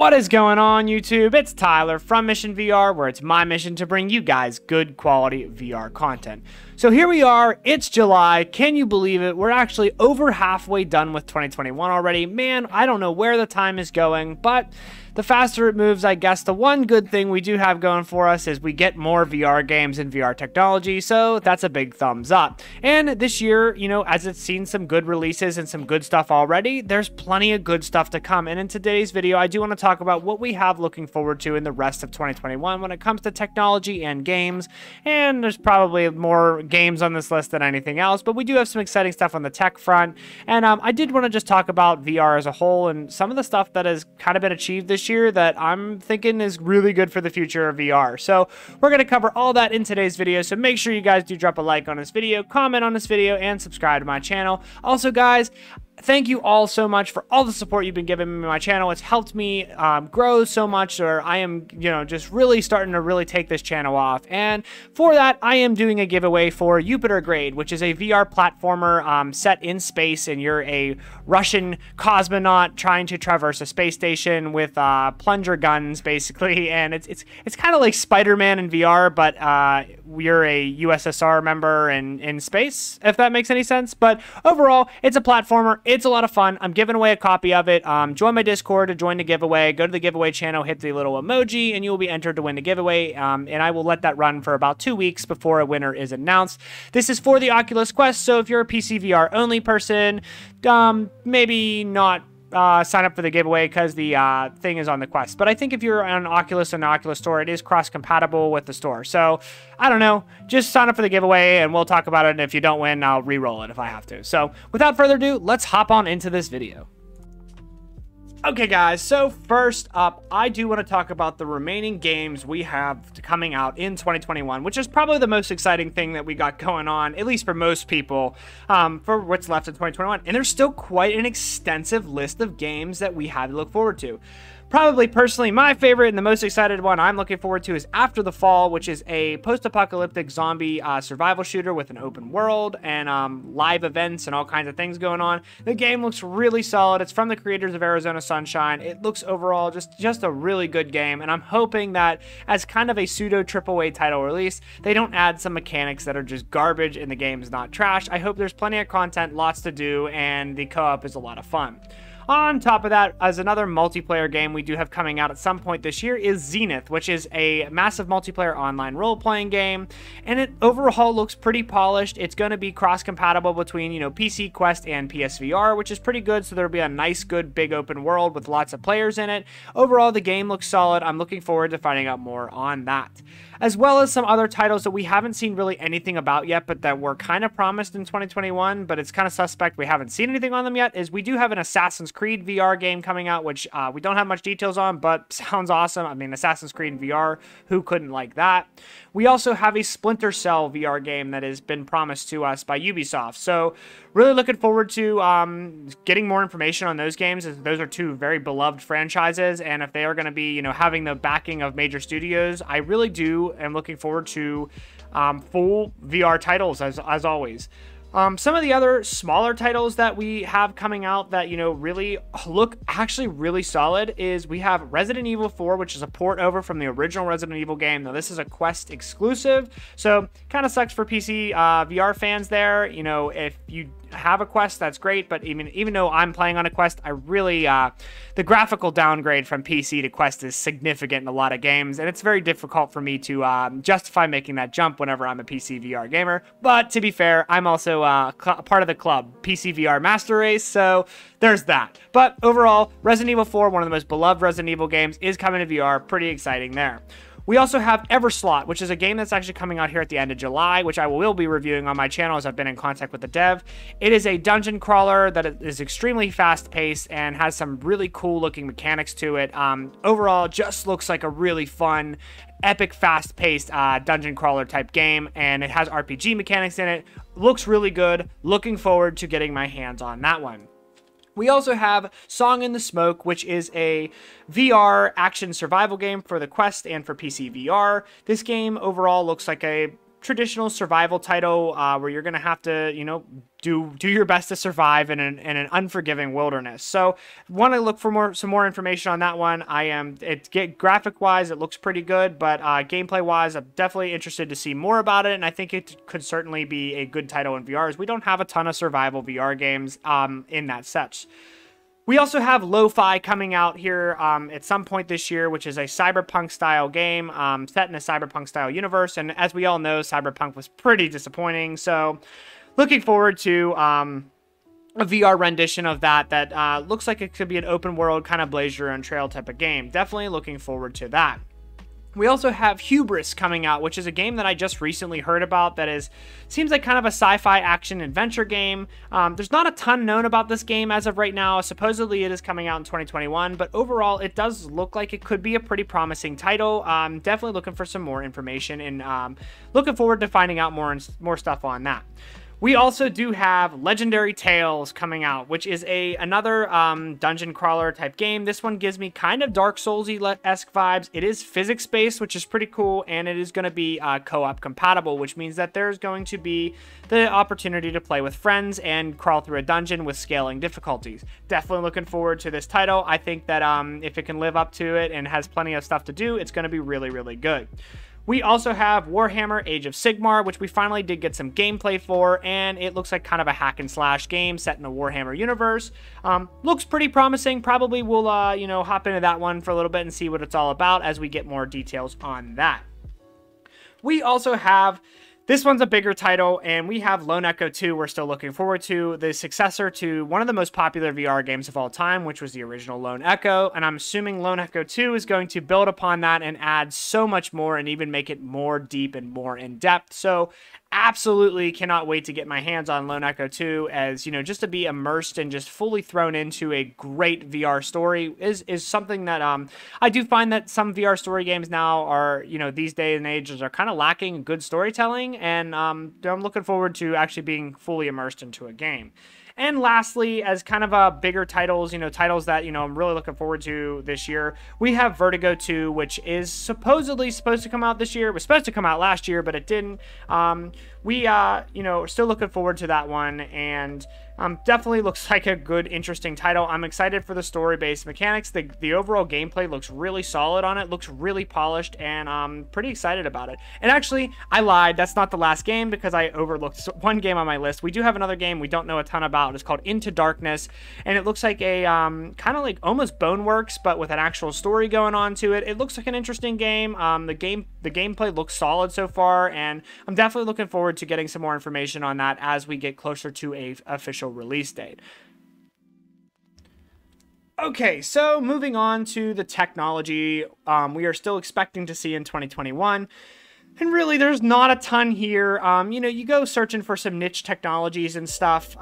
What is going on, YouTube? It's Tyler from Mission VR, where it's my mission to bring you guys good quality VR content. So here we are, it's July. Can you believe it? We're actually over halfway done with 2021 already. Man, I don't know where the time is going, but the faster it moves, I guess. The one good thing we do have going for us is we get more VR games and VR technology, so that's a big thumbs up. And this year, you know, as it's seen some good releases and some good stuff already, there's plenty of good stuff to come. And in today's video, I do want to talk about what we have looking forward to in the rest of 2021 when it comes to technology and games. And there's probably more games on this list than anything else, but we do have some exciting stuff on the tech front. And I did want to just talk about VR as a whole and some of the stuff that has kind of been achieved this year that I'm thinking is really good for the future of VR. So we're going to cover all that in today's video, so make sure you guys do drop a like on this video, comment on this video, and subscribe to my channel. Also, guys, thank you all so much for all the support you've been giving me my channel. It's helped me grow so much, or I am, you know, just really starting to really take this channel off. And for that, I am doing a giveaway for Jupiter Grade, which is a VR platformer set in space, and you're a Russian cosmonaut trying to traverse a space station with plunger guns, basically. And it's kind of like Spider-Man in VR, but you're a USSR member in space, if that makes any sense. But overall, it's a platformer. It's a lot of fun. I'm giving away a copy of it. Join my Discord to join the giveaway. Go to the giveaway channel, hit the little emoji, and you will be entered to win the giveaway. And I will let that run for about 2 weeks before a winner is announced. This is for the Oculus Quest, so if you're a PC VR only person, maybe not sign up for the giveaway because the thing is on the Quest. But I think if you're on Oculus and the Oculus Store, it is cross-compatible with the store. So, I don't know. Just sign up for the giveaway and we'll talk about it. And if you don't win, I'll re-roll it if I have to. So, without further ado, let's hop on into this video. Okay, guys, so first up, I do want to talk about the remaining games we have coming out in 2021, which is probably the most exciting thing that we got going on, at least for most people, for what's left in 2021. And there's still quite an extensive list of games that we have to look forward to. Probably, personally, my favorite and the most excited one I'm looking forward to is After the Fall, which is a post-apocalyptic zombie survival shooter with an open world and live events and all kinds of things going on. The game looks really solid. It's from the creators of Arizona Sunshine. It looks overall just a really good game, and I'm hoping that as kind of a pseudo AAA title release, they don't add some mechanics that are just garbage and the game is not trash. I hope there's plenty of content, lots to do, and the co-op is a lot of fun. On top of that, as another multiplayer game we do have coming out at some point this year is Zenith, which is a massive multiplayer online role-playing game, and it overall looks pretty polished. It's going to be cross-compatible between, you know, PC, Quest, and PSVR, which is pretty good, so there'll be a nice, good, big open world with lots of players in it. Overall, the game looks solid. I'm looking forward to finding out more on that, as well as some other titles that we haven't seen really anything about yet, but that were kind of promised in 2021, but it's kind of suspect we haven't seen anything on them yet, is we do have an Assassin's Creed VR game coming out, which we don't have much details on, but sounds awesome. I mean, Assassin's Creed in VR, who couldn't like that? We also have a Splinter Cell VR game that has been promised to us by Ubisoft, so really looking forward to getting more information on those games, as those are two very beloved franchises, and if they are going to be, you know, having the backing of major studios, I really do am looking forward to full VR titles, as always. Some of the other smaller titles that we have coming out that, you know, really look actually really solid is we have Resident Evil 4, which is a port over from the original Resident Evil game. Now, this is a Quest exclusive, so kind of sucks for PC VR fans there. You know, if you have a Quest, that's great, but even though I'm playing on a Quest, I really the graphical downgrade from PC to Quest is significant in a lot of games, and it's very difficult for me to justify making that jump whenever I'm a PC VR gamer. But to be fair, I'm also part of the club, PC VR Master Race, so there's that. But overall, Resident Evil 4, one of the most beloved Resident Evil games, is coming to VR. Pretty exciting there. We also have everslaught, which is a game that's actually coming out here at the end of July, which I will be reviewing on my channel as I've been in contact with the dev. It is a dungeon crawler that is extremely fast-paced and has some really cool-looking mechanics to it. Overall, just looks like a really fun, epic, fast-paced dungeon crawler type game, and it has RPG mechanics in it. Looks really good. Looking forward to getting my hands on that one. We also have Song in the Smoke, which is a VR action survival game for the Quest and for PC VR. This game overall looks like a traditional survival title where you're going to have to, you know, do your best to survive in an unforgiving wilderness. So want to look for some more information on that one. Graphic wise, it looks pretty good, but gameplay wise, I'm definitely interested to see more about it. And I think it could certainly be a good title in VR, as we don't have a ton of survival VR games in that sense. We also have Lowfi coming out here at some point this year, which is a cyberpunk-style game set in a cyberpunk-style universe. And as we all know, cyberpunk was pretty disappointing. So looking forward to a VR rendition of that looks like it could be an open-world kind of Blaze Your Own Trail type of game. Definitely looking forward to that. We also have Hubris coming out, which is a game that I just recently heard about that seems like kind of a sci-fi action adventure game. There's not a ton known about this game as of right now. Supposedly it is coming out in 2021, but overall it does look like it could be a pretty promising title. Definitely looking for some more information and looking forward to finding out more stuff on that. We also do have Legendary Tales coming out, which is another dungeon crawler type game. This one gives me kind of Dark Souls-esque vibes. It is physics-based, which is pretty cool, and it is going to be co-op compatible, which means that there's going to be the opportunity to play with friends and crawl through a dungeon with scaling difficulties. Definitely looking forward to this title. I think that if it can live up to it and has plenty of stuff to do, it's going to be really, really good. We also have WarHammer Age of Sigmar, which we finally did get some gameplay for, and it looks like kind of a hack and slash game set in the Warhammer universe. Looks pretty promising. Probably we'll, you know, hop into that one for a little bit and see what it's all about as we get more details on that. We also have... This one's a bigger title, and we have Lone Echo 2 we're still looking forward to, the successor to one of the most popular VR games of all time, which was the original Lone Echo, and I'm assuming Lone Echo 2 is going to build upon that and add so much more and even make it more deep and more in-depth. So absolutely cannot wait to get my hands on Lone Echo 2, as, you know, just to be immersed and just fully thrown into a great VR story is something that I do find that some VR story games now are, you know, these days and ages are kind of lacking good storytelling, and I'm looking forward to actually being fully immersed into a game. And lastly, as kind of bigger titles, you know, titles that, you know, I'm really looking forward to this year, we have Vertigo 2, which is supposedly supposed to come out this year. It was supposed to come out last year, but it didn't. You know, still looking forward to that one, and definitely looks like a good, interesting title. I'm excited for the story-based mechanics. The overall gameplay looks really solid on it, looks really polished, and I'm pretty excited about it. And actually, I lied. That's not the last game because I overlooked one game on my list. We do have another game we don't know a ton about. It's called Into Darkness, and it looks like a kind of like almost Boneworks, but with an actual story going on to it. It looks like an interesting game. The gameplay looks solid so far, and I'm definitely looking forward to getting some more information on that as we get closer to a official release date. Okay, so moving on to the technology we are still expecting to see in 2021. And really, there's not a ton here. You know, you go searching for some niche technologies and stuff.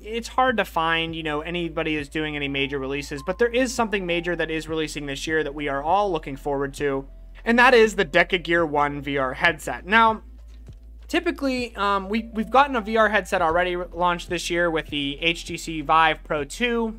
It's hard to find, you know, anybody is doing any major releases, but there is something major that is releasing this year that we are all looking forward to, and that is the Deka Gear 1 VR headset. Now, typically, we've gotten a VR headset already launched this year with the HTC Vive Pro 2.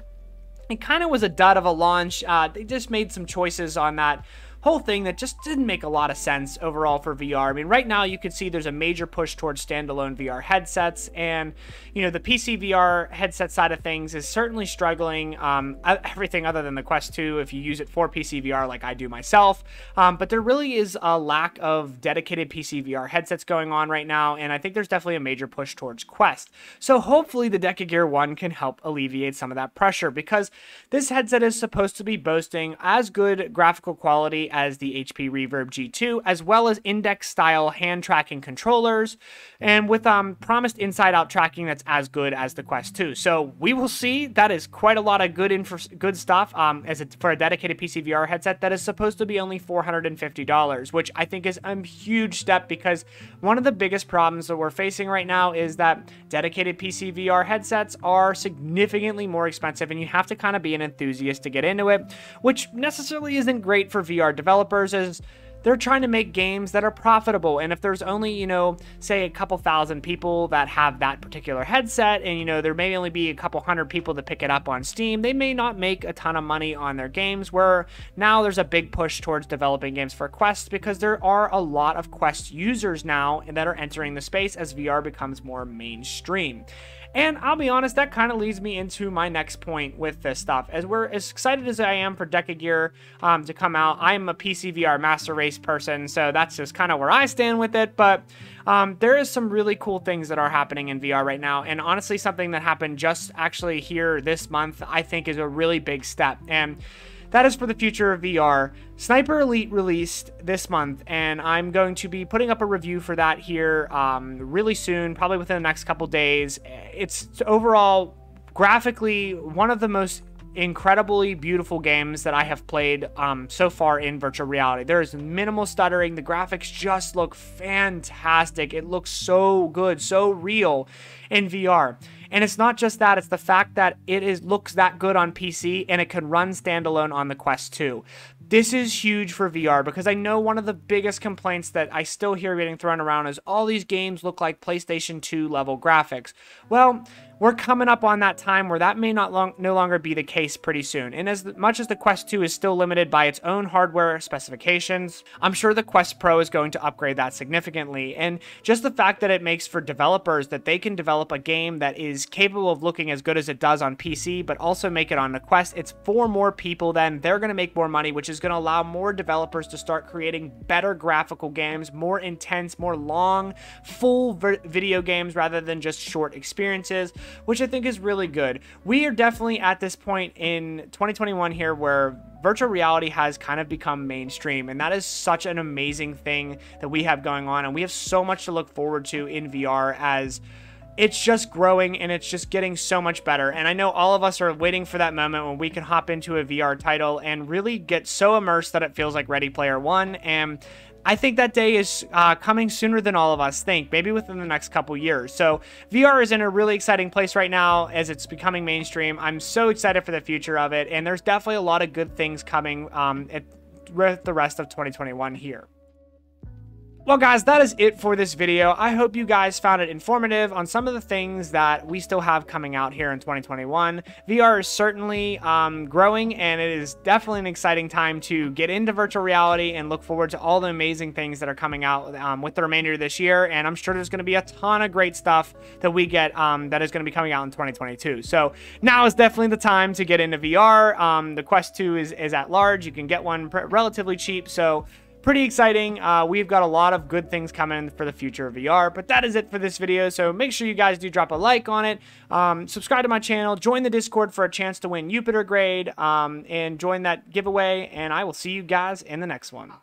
It kind of was a dud of a launch. They just made some choices on that whole thing that just didn't make a lot of sense overall for VR. I mean, right now you can see there's a major push towards standalone VR headsets, and, you know, the PC VR headset side of things is certainly struggling. Everything other than the Quest 2, if you use it for PC VR like I do myself. But there really is a lack of dedicated PC VR headsets going on right now, and I think there's definitely a major push towards Quest. So hopefully the Deka Gear 1 can help alleviate some of that pressure, because this headset is supposed to be boasting as good graphical quality as the HP Reverb G2, as well as index-style hand tracking controllers, and with promised inside-out tracking that's as good as the Quest 2. So we will see. That is quite a lot of good stuff for a dedicated PC VR headset that is supposed to be only $450, which I think is a huge step, because one of the biggest problems that we're facing right now is that dedicated PC VR headsets are significantly more expensive, and you have to kind of be an enthusiast to get into it, which necessarily isn't great for VR developers, as they're trying to make games that are profitable. And if there's only, you know, say a couple thousand people that have that particular headset, and, you know, there may only be a couple hundred people that pick it up on Steam, they may not make a ton of money on their games, where now there's a big push towards developing games for Quest, because there are a lot of Quest users now that are entering the space as VR becomes more mainstream. And I'll be honest, that kind of leads me into my next point with this stuff. As excited as I am for Deka Gear to come out, I'm a PC VR Master Race person, so that's just kind of where I stand with it. But there is some really cool things that are happening in VR right now, and honestly, something that happened just actually here this month, I think is a really big step. And that is for the future of VR. Sniper Elite released this month, and I'm going to be putting up a review for that here really soon, probably within the next couple days. It's overall, graphically, one of the most incredibly beautiful games that I have played so far in virtual reality. There is minimal stuttering. The graphics just look fantastic. It looks so good, so real in VR. And it's not just that, it's the fact that it looks that good on PC and it can run standalone on the Quest 2. This is huge for VR, because I know one of the biggest complaints that I still hear getting thrown around is all these games look like PlayStation 2 level graphics. Well, we're coming up on that time where that may no longer be the case pretty soon. And as much as the Quest 2 is still limited by its own hardware specifications, I'm sure the Quest Pro is going to upgrade that significantly. And just the fact that it makes for developers that they can develop a game that is capable of looking as good as it does on PC, but also make it on the Quest, it's for more people, then they're going to make more money, which is going to allow more developers to start creating better graphical games, more intense, more long, full video games rather than just short experiences, which I think is really good. We are definitely at this point in 2021 here where virtual reality has kind of become mainstream, and that is such an amazing thing that we have going on, and we have so much to look forward to in VR as it's just growing and it's just getting so much better. And I know all of us are waiting for that moment when we can hop into a VR title and really get so immersed that it feels like Ready Player One. And I think that day is coming sooner than all of us think, maybe within the next couple years. So VR is in a really exciting place right now as it's becoming mainstream. I'm so excited for the future of it, and there's definitely a lot of good things coming with the rest of 2021 here. Well, guys, that is it for this video. I hope you guys found it informative on some of the things that we still have coming out here in 2021. VR is certainly growing, and it is definitely an exciting time to get into virtual reality and look forward to all the amazing things that are coming out with the remainder of this year. And I'm sure there's going to be a ton of great stuff that we get that is going to be coming out in 2022. So now is definitely the time to get into VR. The Quest 2 is at large. You can get one relatively cheap, so pretty exciting. We've got a lot of good things coming for the future of VR, but that is it for this video. So make sure you guys do drop a like on it, subscribe to my channel, join the Discord for a chance to win Jupiter grade, and join that giveaway, and I will see you guys in the next one.